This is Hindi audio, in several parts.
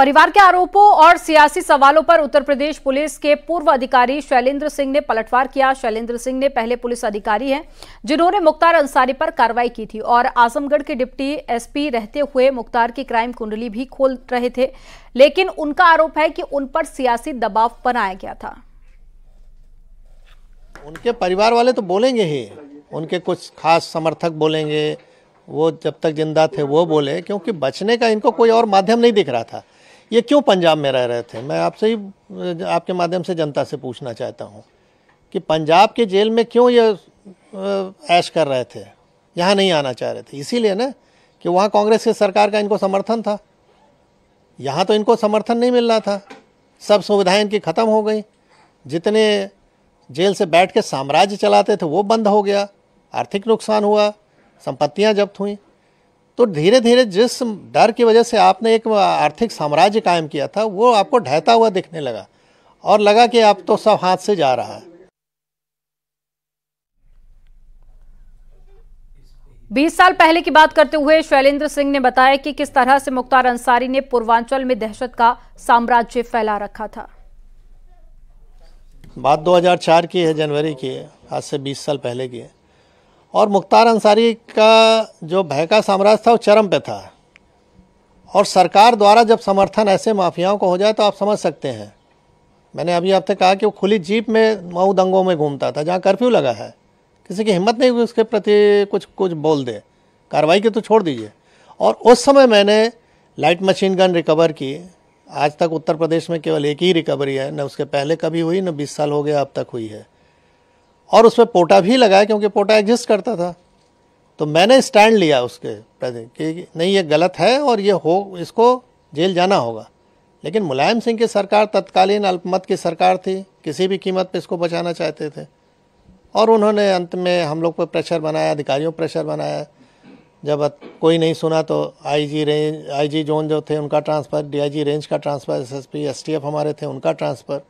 परिवार के आरोपों और सियासी सवालों पर उत्तर प्रदेश पुलिस के पूर्व अधिकारी शैलेंद्र सिंह ने पलटवार किया। शैलेंद्र सिंह ने पहले पुलिस अधिकारी हैं जिन्होंने मुख्तार अंसारी पर कार्रवाई की थी और आजमगढ़ के डिप्टी एसपी रहते हुए मुख्तार की क्राइम कुंडली भी खोल रहे थे, लेकिन उनका आरोप है कि उन पर सियासी दबाव बनाया गया था। उनके परिवार वाले तो बोलेंगे ही, उनके कुछ खास समर्थक बोलेंगे, वो जब तक जिंदा थे वो बोले, क्योंकि बचने का इनको कोई और माध्यम नहीं दिख रहा था। ये क्यों पंजाब में रह रहे थे? मैं आपसे ही आपके माध्यम से जनता से पूछना चाहता हूँ कि पंजाब के जेल में क्यों ये ऐश कर रहे थे, यहाँ नहीं आना चाह रहे थे? इसीलिए ना कि वहाँ कांग्रेस की सरकार का इनको समर्थन था, यहाँ तो इनको समर्थन नहीं मिल रहा था। सब सुविधाएं इनकी ख़त्म हो गई, जितने जेल से बैठ के साम्राज्य चलाते थे वो बंद हो गया, आर्थिक नुकसान हुआ, संपत्तियां जब्त हुई। तो धीरे धीरे जिस डर की वजह से आपने एक आर्थिक साम्राज्य कायम किया था वो आपको ढहता हुआ दिखने लगा और लगा कि अब तो सब हाथ से जा रहा है। 20 साल पहले की बात करते हुए शैलेंद्र सिंह ने बताया कि किस तरह से मुख्तार अंसारी ने पूर्वांचल में दहशत का साम्राज्य फैला रखा था। बात 2004 की है, जनवरी की है, आज से 20 साल पहले की है। और मुख्तार अंसारी का जो भय का साम्राज्य था वो चरम पे था, और सरकार द्वारा जब समर्थन ऐसे माफियाओं को हो जाए तो आप समझ सकते हैं। मैंने अभी आपसे कहा कि वो खुली जीप में मऊ दंगों में घूमता था, जहाँ कर्फ्यू लगा है, किसी की हिम्मत नहीं हुई उसके प्रति कुछ बोल दे, कार्रवाई की तो छोड़ दीजिए। और उस समय मैंने लाइट मशीन गन रिकवर की। आज तक उत्तर प्रदेश में केवल एक ही रिकवरी है, न उसके पहले कभी हुई, न 20 साल हो गया अब तक हुई है। और उसमें पोटा भी लगाया, क्योंकि पोटा एग्जिस्ट करता था। तो मैंने स्टैंड लिया उसके प्रति कि नहीं, ये गलत है और ये इसको जेल जाना होगा। लेकिन मुलायम सिंह की सरकार तत्कालीन अल्पमत की सरकार थी, किसी भी कीमत पे इसको बचाना चाहते थे, और उन्होंने अंत में हम लोग पर प्रेशर बनाया, अधिकारियों पर प्रेशर बनाया। जब कोई नहीं सुना तो आईजी जोन जो थे उनका ट्रांसफ़र, डीआईजी रेंज का ट्रांसफ़र, एसएसपी एसटीएफ हमारे थे उनका ट्रांसफ़र,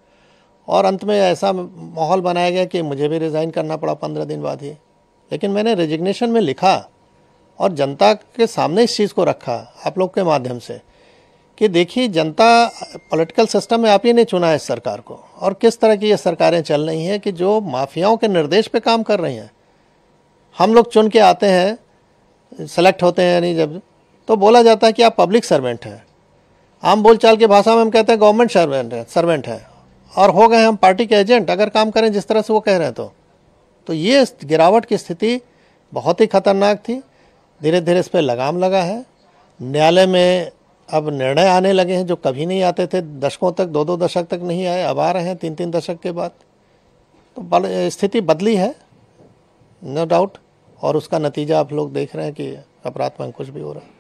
और अंत में ऐसा माहौल बनाया गया कि मुझे भी रिज़ाइन करना पड़ा 15 दिन बाद ही। लेकिन मैंने रेजिग्नेशन में लिखा और जनता के सामने इस चीज़ को रखा आप लोग के माध्यम से कि देखिए, जनता पॉलिटिकल सिस्टम में आप ही ने चुना है इस सरकार को, और किस तरह की ये सरकारें चल रही हैं कि जो माफियाओं के निर्देश पे काम कर रही हैं। हम लोग चुन के आते हैं, सेलेक्ट होते हैं, नहीं जब तो बोला जाता है कि आप पब्लिक सर्वेंट हैं। आम बोलचाल की भाषा में हम कहते हैं गवर्नमेंट सर्वेंट है, और हो गए हम पार्टी के एजेंट अगर काम करें जिस तरह से वो कह रहे हैं। तो ये गिरावट की स्थिति बहुत ही खतरनाक थी। धीरे धीरे इस पर लगाम लगा है। न्यायालय में अब निर्णय आने लगे हैं जो कभी नहीं आते थे, दशकों तक, 2-2 दशक तक नहीं आए, अब आ रहे हैं 3-3 दशक के बाद। तो स्थिति बदली है, नो डाउट, और उसका नतीजा आप लोग देख रहे हैं कि अपराध में कुछ भी हो रहा है।